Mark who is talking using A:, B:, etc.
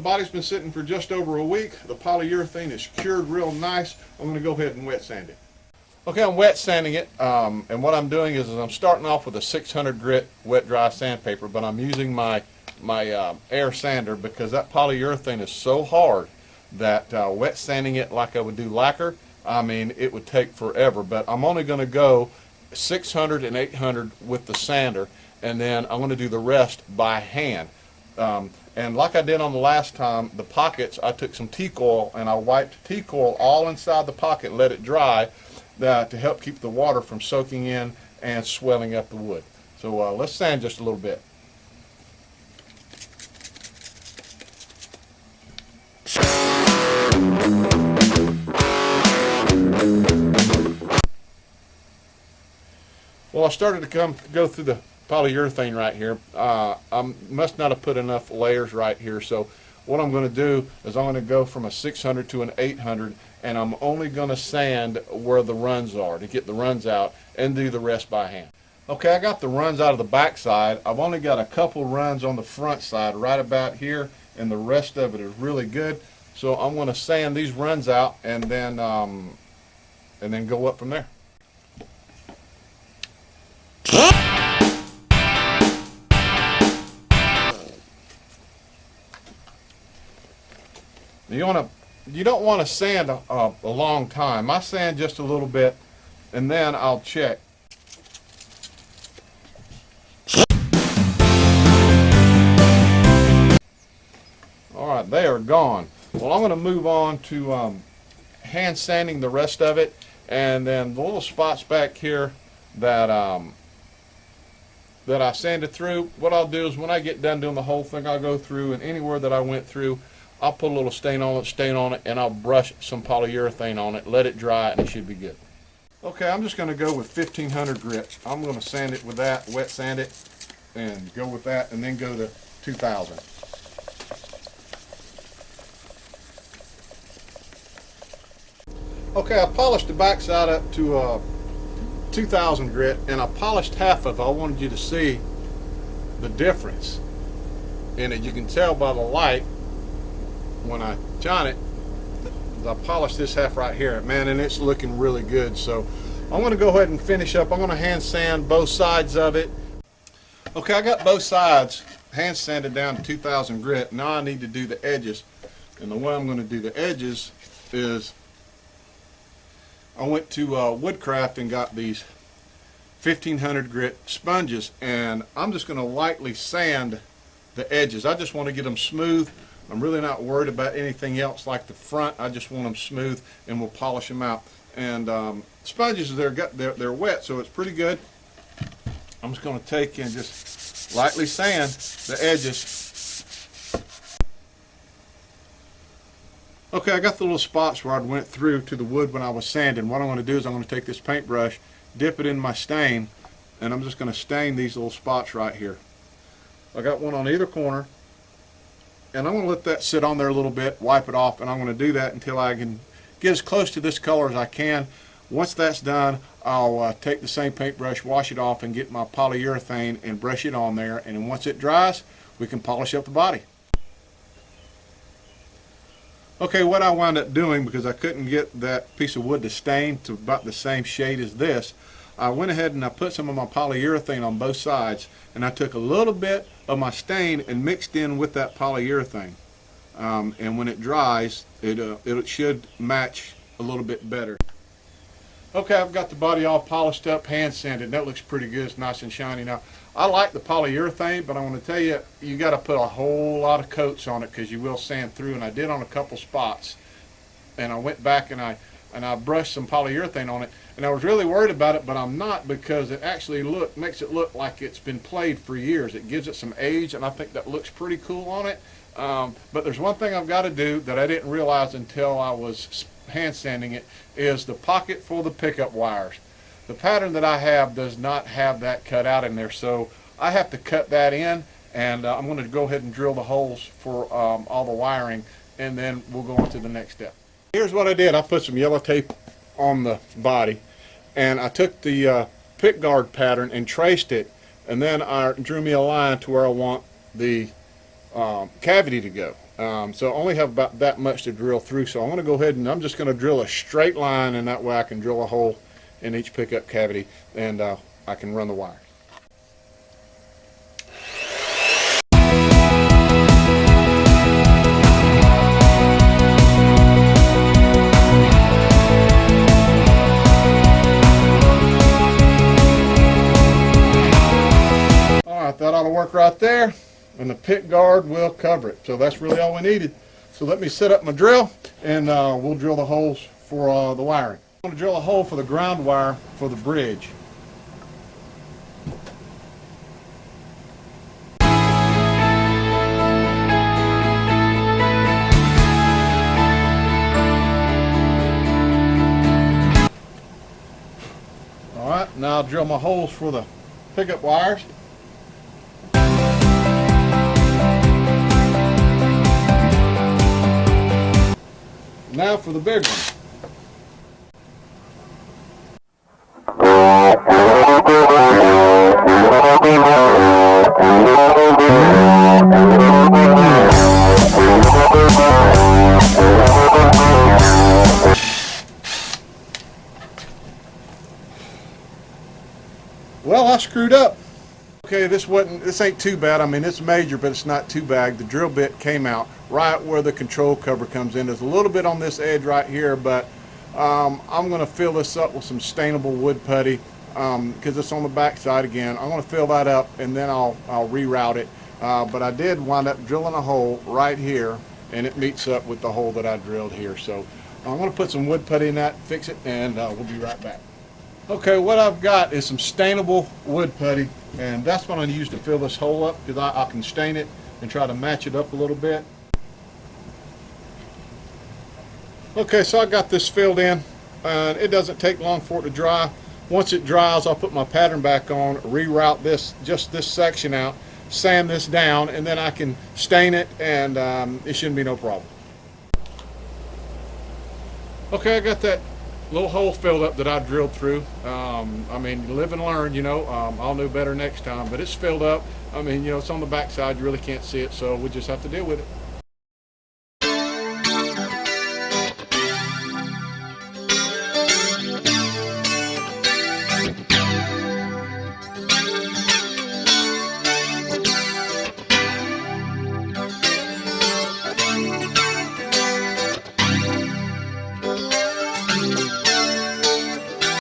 A: body's been sitting for just over a week. The polyurethane is cured real nice. I'm going to go ahead and wet sand it. Okay, I'm wet sanding it, and what I'm doing is I'm starting off with a 600 grit wet dry sandpaper, but I'm using my air sander because that polyurethane is so hard that wet sanding it like I would do lacquer, I mean, it would take forever. But I'm only going to go 600 and 800 with the sander, and then I'm going to do the rest by hand. And like I did on the last time, the pockets, I took some teak oil and I wiped teak oil all inside the pocket and let it dry to help keep the water from soaking in and swelling up the wood. So let's sand just a little bit. Well, I started to go through the polyurethane right here. I must not have put enough layers right here, so what I'm going to do is I'm going to go from a 600 to an 800, and I'm only going to sand where the runs are to get the runs out and do the rest by hand. Okay, I got the runs out of the back side. I've only got a couple runs on the front side right about here, and the rest of it is really good. So I'm going to sand these runs out and then go up from there. You don't want to sand a long time. I sand just a little bit, and then I'll check. All right, they are gone. Well, I'm going to move on to hand sanding the rest of it, and then the little spots back here that I sanded through. What I'll do is when I get done doing the whole thing, I'll go through, and anywhere that I went through, I'll put a little stain on it, and I'll brush some polyurethane on it, let it dry, and it should be good. Okay, I'm just going to go with 1500 grit. I'm going to sand it with that, wet sand it, and go with that, and then go to 2000. Okay, I polished the backside up to 2000 grit, and I polished half of it. I wanted you to see the difference in it. You can tell by the light when I shine it. I polished this half right here, man, and it's looking really good. So I'm going to go ahead and finish up. I'm going to hand sand both sides of it. Okay, I got both sides hand sanded down to 2000 grit. Now I need to do the edges, and the way I'm going to do the edges is I went to Woodcraft and got these 1500 grit sponges, and I'm just going to lightly sand the edges. I just want to get them smooth. I'm really not worried about anything else like the front. I just want them smooth, and we'll polish them out. And sponges, they're wet, so it's pretty good. I'm just going to take and just lightly sand the edges. Okay, I got the little spots where I went through to the wood when I was sanding. What I'm going to do is I'm going to take this paintbrush, dip it in my stain, and I'm just going to stain these little spots right here. I got one on either corner, and I'm going to let that sit on there a little bit, wipe it off, and I'm going to do that until I can get as close to this color as I can. Once that's done, I'll take the same paintbrush, wash it off, and get my polyurethane and brush it on there, and then once it dries, we can polish up the body. Okay, what I wound up doing, because I couldn't get that piece of wood to stain to about the same shade as this, I went ahead and I put some of my polyurethane on both sides, and I took a little bit of my stain and mixed in with that polyurethane. And when it dries, it should match a little bit better. Okay, I've got the body all polished up, hand sanded. That looks pretty good. It's nice and shiny. Now, I like the polyurethane, but I want to tell you, you got to put a whole lot of coats on it because you will sand through, and I did on a couple spots. And I went back and I brushed some polyurethane on it, and I was really worried about it, but I'm not, because it actually makes it look like it's been played for years. It gives it some age, and I think that looks pretty cool on it. But there's one thing I've got to do that I didn't realize until I was hand sanding it, is the pocket for the pickup wires. The pattern that I have does not have that cut out in there, so I have to cut that in, and I'm going to go ahead and drill the holes for all the wiring, and then we'll go on to the next step. Here's what I did. I put some yellow tape on the body, and I took the pick guard pattern and traced it, and then I drew me a line to where I want the cavity to go. So I only have about that much to drill through. So I'm going to go ahead and I'm just going to drill a straight line, and that way I can drill a hole in each pickup cavity, and I can run the wire. That ought to work right there, and the pick guard will cover it. So that's really all we needed. So let me set up my drill, and we'll drill the holes for the wiring. I'm going to drill a hole for the ground wire for the bridge. All right, now I'll drill my holes for the pickup wires. Now for the big one. Well, I screwed up. Okay, this ain't too bad. I mean, it's major, but it's not too bad. The drill bit came out right where the control cover comes in. There's a little bit on this edge right here, but I'm going to fill this up with some stainable wood putty because it's on the back side again. I'm going to fill that up, and then I'll reroute it. But I did wind up drilling a hole right here, and it meets up with the hole that I drilled here. So I'm going to put some wood putty in that, fix it, and we'll be right back. Okay, what I've got is some stainable wood putty, and that's what I'm going to use to fill this hole up, because I can stain it and try to match it up a little bit. Okay, so I got this filled in, and it doesn't take long for it to dry. Once it dries, I'll put my pattern back on, reroute just this section out, sand this down, and then I can stain it, and it shouldn't be no problem. Okay, I got that little hole filled up that I drilled through. I mean, live and learn, you know. I'll know better next time, but it's filled up. I mean, you know, it's on the back side. You really can't see it, so we just have to deal with it.